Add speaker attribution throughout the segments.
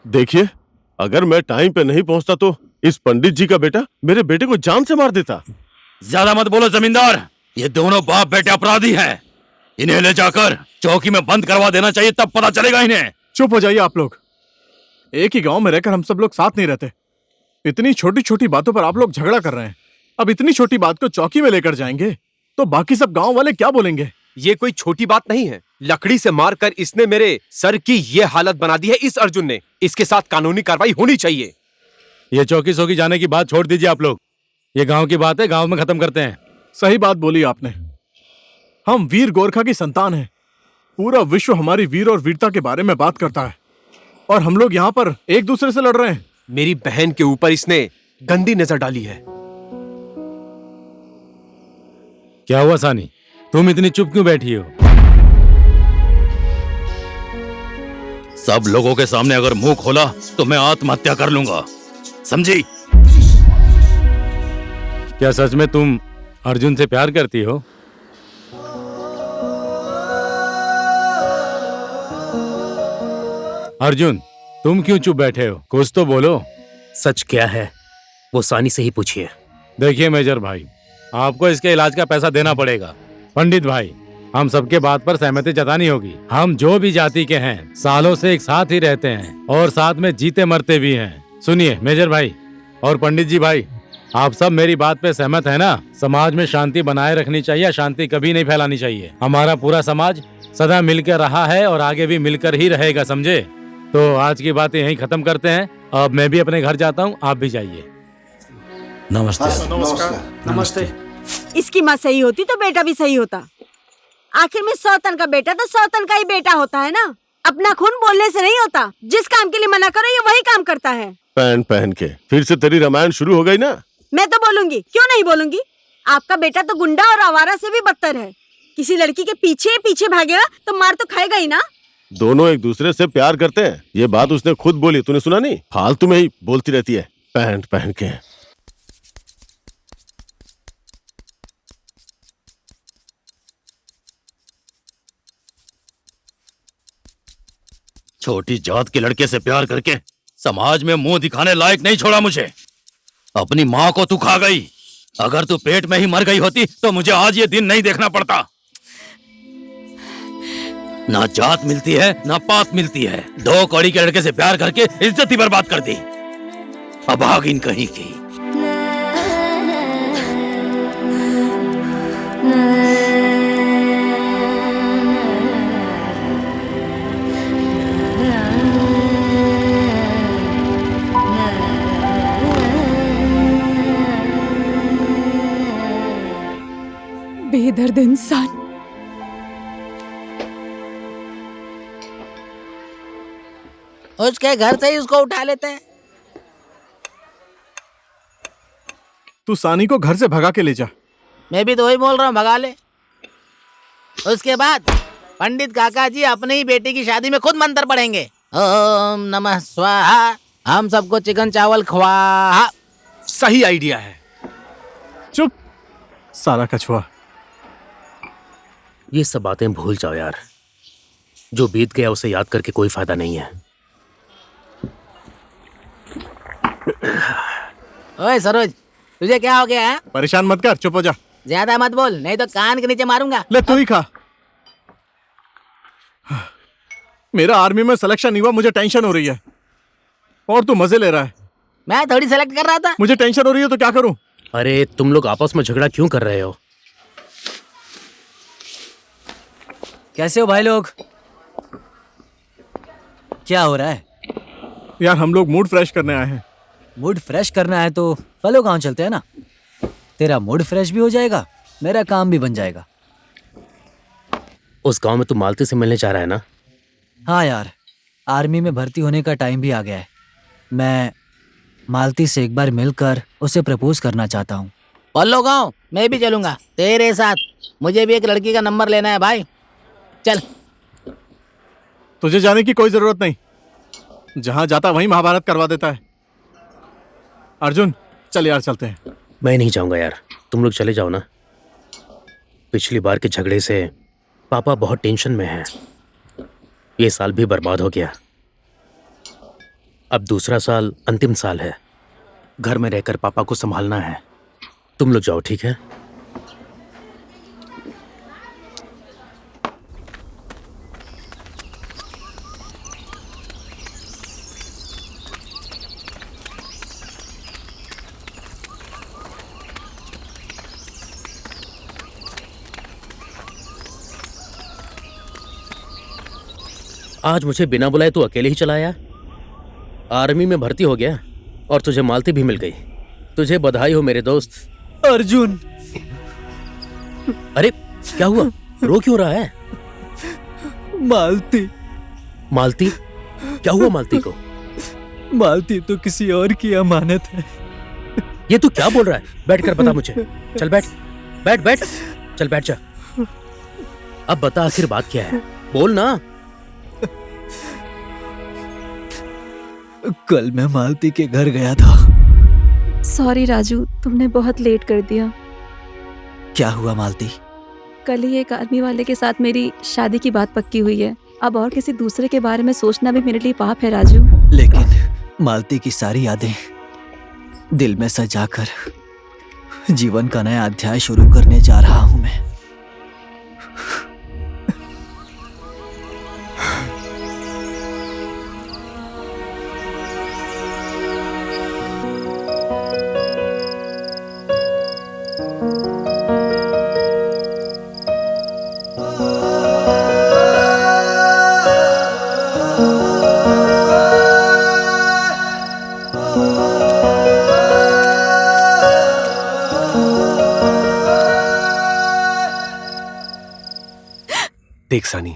Speaker 1: देखिए, अगर मैं टाइम पे नहीं पहुंचता तो इस पंडित जी का बेटा मेरे बेटे को जान से मार देता।
Speaker 2: ज्यादा मत बोलो जमींदार, ये दोनों बाप बेटे अपराधी हैं। इन्हें ले जाकर चौकी में बंद करवा देना चाहिए, तब पता चलेगा इन्हें।
Speaker 3: चुप हो जाइए आप लोग। एक ही गांव में रहकर हम सब लोग साथ नहीं रहते। इतनी छोटी छोटी बातों पर आप लोग झगड़ा कर रहे हैं। अब इतनी छोटी बात को चौकी में लेकर जाएंगे तो बाकी सब गांव वाले क्या बोलेंगे?
Speaker 4: ये कोई छोटी बात नहीं है। लकड़ी से मारकर इसने मेरे सर की ये हालत बना दी है इस अर्जुन ने। इसके साथ कानूनी कार्रवाई होनी चाहिए।
Speaker 2: ये चौकी सौकी जाने की बात छोड़ दीजिए आप लोग। ये गांव की बात है, गांव में खत्म करते हैं।
Speaker 3: सही बात बोली आपने। हम वीर गोरखा की संतान हैं। पूरा विश्व हमारी वीर और वीरता के बारे में बात करता है और हम लोग यहाँ पर एक दूसरे से लड़ रहे हैं।
Speaker 4: मेरी बहन के ऊपर इसने गंदी नजर डाली है।
Speaker 2: क्या हुआ सानी, तुम इतनी चुप क्यों बैठी हो? सब लोगों के सामने अगर मुंह खोला तो मैं आत्महत्या कर लूंगा, समझी? क्या सच में तुम अर्जुन से प्यार करती हो? अर्जुन, तुम क्यों चुप बैठे हो? कुछ तो बोलो।
Speaker 5: सच क्या है वो सानी से ही पूछिए।
Speaker 2: देखिए मेजर भाई, आपको इसके इलाज का पैसा देना पड़ेगा। पंडित भाई, हम सबके बात पर सहमति जतानी होगी। हम जो भी जाति के हैं सालों से एक साथ ही रहते हैं और साथ में जीते मरते भी हैं। सुनिए मेजर भाई और पंडित जी भाई, आप सब मेरी बात पे सहमत है ना? समाज में शांति बनाए रखनी चाहिए, शांति कभी नहीं फैलानी चाहिए। हमारा पूरा समाज सदा मिलकर रहा है और आगे भी मिलकर ही रहेगा, समझे? तो आज की बातें यहीं खत्म करते हैं। अब मैं भी अपने घर जाता हूँ, आप भी जाइए। नमस्ते।
Speaker 3: नमस्ते।
Speaker 6: इसकी माँ सही होती तो बेटा भी सही होता। आखिर में सौतन का बेटा तो सौतन का ही बेटा होता है ना। अपना खून बोलने से नहीं होता। जिस काम के लिए मना करो ये वही काम करता है।
Speaker 1: पैंट पहन के फिर से तेरी रामायण शुरू हो गई ना?
Speaker 6: मैं तो बोलूंगी, क्यों नहीं बोलूंगी? आपका बेटा तो गुंडा और आवारा से भी बदतर है। किसी लड़की के पीछे पीछे भागेगा तो मार तो खाएगा ही ना।
Speaker 1: दोनों एक दूसरे से प्यार करते हैं, ये बात उसने खुद बोली, तूने सुना नहीं? फालतू में ही बोलती रहती है पैंट पहन के।
Speaker 2: छोटी जात के लड़के से प्यार करके समाज में मुंह दिखाने लायक नहीं छोड़ा मुझे। अपनी माँ को तू खा गई। अगर तू पेट में ही मर गई होती तो मुझे आज ये दिन नहीं देखना पड़ता। ना जात मिलती है ना पात मिलती है। दो कौड़ी के लड़के से प्यार करके इज्जत ही बर्बाद कर दी। अभागिन कहीं की।
Speaker 7: बेदर्द इंसान।
Speaker 8: उसके घर से ही उसको उठा लेते हैं।
Speaker 3: तू सानी को घर से भगा के ले जा।
Speaker 8: मैं भी तो वही बोल रहा हूँ, भगा ले। उसके बाद पंडित काका जी अपने ही बेटी की शादी में खुद मंत्र पढ़ेंगे। ओम नमः स्वाहा, हम सबको चिकन चावल खवा।
Speaker 4: सही आइडिया है।
Speaker 3: चुप साला कछुआ।
Speaker 5: ये सब बातें भूल जाओ यार। जो बीत गया उसे याद करके कोई फायदा नहीं है।
Speaker 8: ओए सरोज, तुझे क्या हो गया है?
Speaker 3: परेशान मत कर, चुप हो जा।
Speaker 8: ज्यादा मत बोल, नहीं तो कान के नीचे मारूंगा।
Speaker 3: ले तू ही खा। मेरा आर्मी में सिलेक्शन नहीं हुआ, मुझे टेंशन हो रही है और तू मजे ले रहा है।
Speaker 8: मैं थोड़ी सेलेक्ट कर रहा था।
Speaker 3: मुझे टेंशन हो रही है तो क्या करूं?
Speaker 5: अरे तुम लोग आपस में झगड़ा क्यों कर रहे हो?
Speaker 9: कैसे हो भाई लोग? क्या हो रहा है?
Speaker 3: यार हम लोग मूड फ्रेश करने आए हैं।
Speaker 9: मूड फ्रेश करना है तो पलो गांव चलते हैं ना। तेरा मूड फ्रेश भी हो जाएगा, मेरा काम भी बन जाएगा।
Speaker 5: उस गांव में तू मालती से मिलने जा रहा है ना?
Speaker 9: हाँ यार, आर्मी में भर्ती होने का टाइम भी आ गया है। मैं मालती से एक बार मिलकर उसे प्रपोज करना चाहता हूँ।
Speaker 8: पल्लो गाँव मैं भी चलूंगा तेरे साथ। मुझे भी एक लड़की का नंबर लेना है भाई। चल।
Speaker 3: तुझे जाने की कोई जरूरत नहीं, जहां जाता वहीं महाभारत करवा देता है। अर्जुन चल यार चलते हैं।
Speaker 5: मैं नहीं जाऊंगा यार, तुम लोग चले जाओ ना। पिछली बार के झगड़े से पापा बहुत टेंशन में हैं। ये साल भी बर्बाद हो गया। अब दूसरा साल अंतिम साल है। घर में रहकर पापा को संभालना है। तुम लोग जाओ, ठीक है? आज मुझे बिना बुलाए तू अकेले ही चला आया। आर्मी में भर्ती हो गया और तुझे मालती भी मिल गई। तुझे बधाई हो मेरे दोस्त।
Speaker 9: अर्जुन,
Speaker 5: अरे क्या हुआ? रो क्यों रहा है?
Speaker 9: मालती।
Speaker 5: मालती? क्या हुआ मालती को?
Speaker 9: मालती तो किसी और की अमानत है।
Speaker 5: ये तू क्या बोल रहा है? बैठ कर बता मुझे। चल बैठ, बैठ बैठ, चल बैठ जा। अब बता आखिर बात क्या है, बोल ना।
Speaker 9: कल मैं मालती के घर गया था।
Speaker 7: सॉरी राजू, तुमने बहुत लेट कर दिया।
Speaker 9: क्या हुआ मालती?
Speaker 7: कल ही एक आर्मी वाले के साथ मेरी शादी की बात पक्की हुई है। अब और किसी दूसरे के बारे में सोचना भी मेरे लिए पाप है राजू।
Speaker 9: लेकिन मालती की सारी यादें दिल में सजाकर जीवन का नया अध्याय शुरू करने जा रहा हूं मैं।
Speaker 4: देख सानी,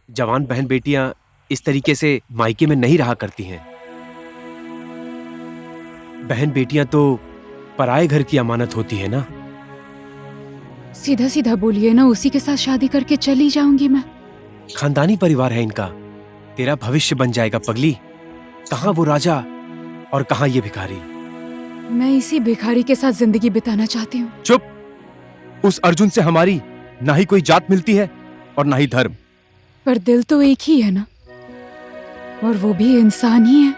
Speaker 4: जवान बहन बेटियां इस तरीके से मायके में नहीं रहा करती हैं। बहन बेटियां तो पराए घर की अमानत होती है ना।
Speaker 7: सीधा सीधा बोलिए ना, उसी के साथ शादी करके चली जाऊंगी मैं।
Speaker 4: खानदानी परिवार है इनका। तेरा भविष्य बन जाएगा पगली। कहाँ वो राजा और कहाँ ये भिखारी।
Speaker 7: मैं इसी भिखारी के साथ जिंदगी बिताना चाहती हूँ।
Speaker 4: चुप। उस अर्जुन से हमारी ना ही कोई जात मिलती है और ना ही धर्म।
Speaker 7: पर दिल तो एक ही है ना, और वो भी इंसान ही है।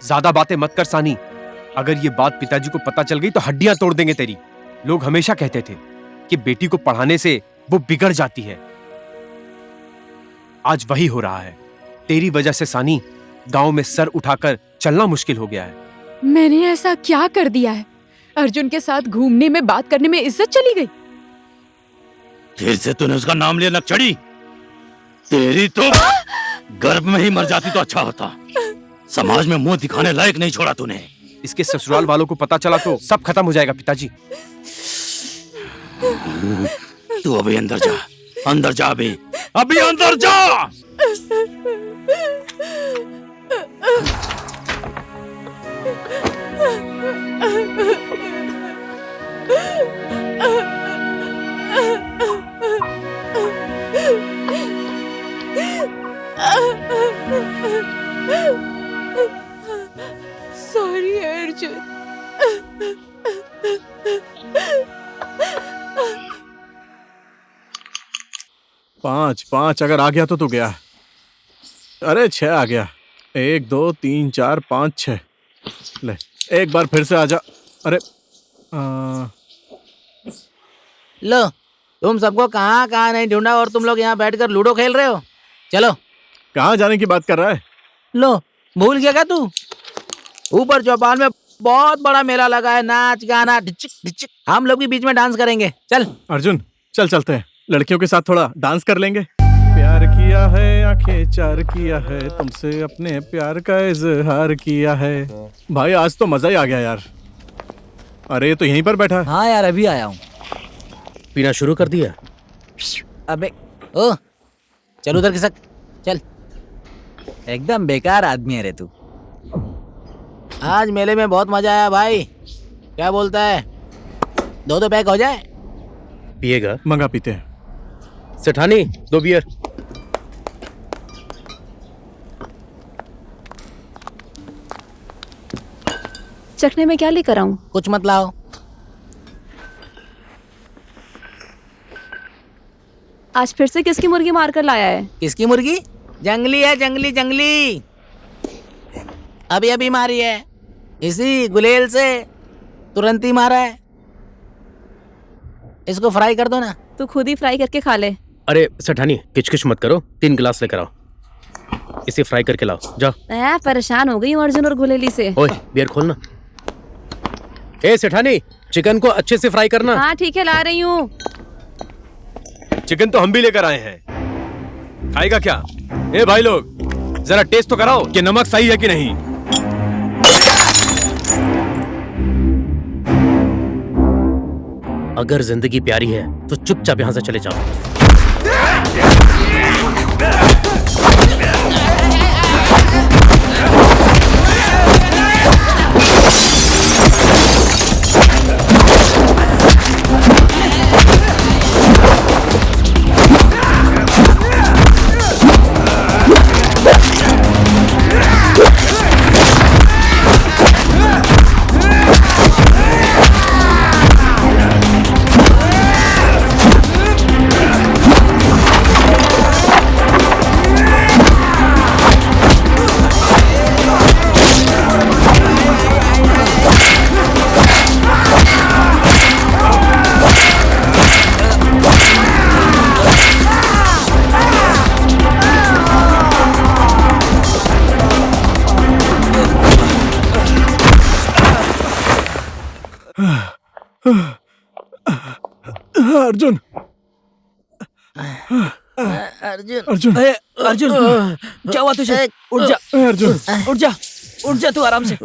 Speaker 4: ज्यादा बातें मत कर सानी। अगर ये बात पिताजी को पता चल गई तो हड्डियां तोड़ देंगे तेरी। लोग हमेशा कहते थे कि बेटी को पढ़ाने से वो बिगड़ जाती है। आज वही हो रहा है। तेरी वजह से सानी, गांव में सर उठाकर चलना मुश्किल हो गया है।
Speaker 7: मैंने ऐसा क्या कर दिया है? अर्जुन के साथ घूमने में, बात करने में इज्जत चली गई।
Speaker 2: फिर से तूने उसका नाम लिया नक्चड़ी। तेरी तो गर्भ में ही मर जाती तो अच्छा होता। समाज में मुंह दिखाने लायक नहीं छोड़ा तूने।
Speaker 4: इसके ससुराल वालों को पता चला तो सब खत्म हो जाएगा पिताजी।
Speaker 2: तू अभी अंदर जा, अंदर जा, अभी अंदर जा।
Speaker 7: सॉरी अर्जुन।
Speaker 3: 5 अगर आ गया तो तू गया। अरे 6 आ गया। 1 2 3 4 5 6। ले एक बार फिर से आजा। अरे
Speaker 8: लो, तुम सबको कहाँ कहाँ नहीं ढूंढा और तुम लोग यहाँ बैठकर लूडो खेल रहे हो। चलो।
Speaker 3: कहाँ जाने की बात कर रहा है?
Speaker 8: लो, भूल गया क्या तू? ऊपर चौपाल में बहुत बड़ा मेला लगा है। नाच गाना ढिचिक ढिचिक, हम लोग भी बीच में डांस करेंगे। चल
Speaker 3: अर्जुन, चल चलते हैं। लड़कियों के साथ थोड़ा डांस कर लेंगे। प्यार किया है, आंखें चार किया है, तुमसे अपने प्यार का इजहार किया है। भाई आज तो मजा ही आ गया यार। अरे ये तो यहीं पर बैठा है।
Speaker 9: हाँ यार, अभी आया हूँ।
Speaker 5: पीना शुरू कर दिया?
Speaker 8: अबे ओ, चल उधर खिसक। चल।
Speaker 9: एकदम बेकार आदमी है रे तू।
Speaker 8: आज मेले में बहुत मजा आया भाई। क्या बोलता है? 2 पैक हो जाए?
Speaker 5: पिएगा?
Speaker 3: मंगा पीते हैं।
Speaker 5: सेठानी 2 बियर।
Speaker 7: चखने में क्या लेकर आऊं?
Speaker 8: कुछ मत लाओ।
Speaker 7: आज फिर से किसकी मुर्गी मारकर लाया है?
Speaker 8: किसकी मुर्गी? जंगली है, जंगली जंगली। अभी अभी मारी है, इसी गुलेल से तुरंत ही मारा है। इसको फ्राई कर दो ना।
Speaker 7: तू खुद ही फ्राई करके खा ले।
Speaker 5: अरे सेठानी किचकिच मत करो, 3 गिलास लेकर आओ, इसे फ्राई करके लाओ, जाओ।
Speaker 7: मैं परेशान हो गई हूँ अर्जुन और गुलेली से।
Speaker 5: ओए बियर खोलना। ए सेठानी, चिकन को अच्छे से फ्राई करना।
Speaker 7: हाँ ठीक है, ला रही हूँ।
Speaker 4: चिकन तो हम भी लेकर आए हैं, खाएगा क्या? ए भाई लोग, जरा टेस्ट तो कराओ कि नमक सही है कि नहीं।
Speaker 5: अगर जिंदगी प्यारी है तो चुपचाप यहाँ से चले जाओ।
Speaker 3: अर्जुन,
Speaker 8: अर्जुन,
Speaker 3: अर्जुन,
Speaker 9: अर्जुन क्या हुआ तुझे? उठ जा,
Speaker 3: अर्जुन,
Speaker 9: उठ जा, उठ जा, तू आराम से।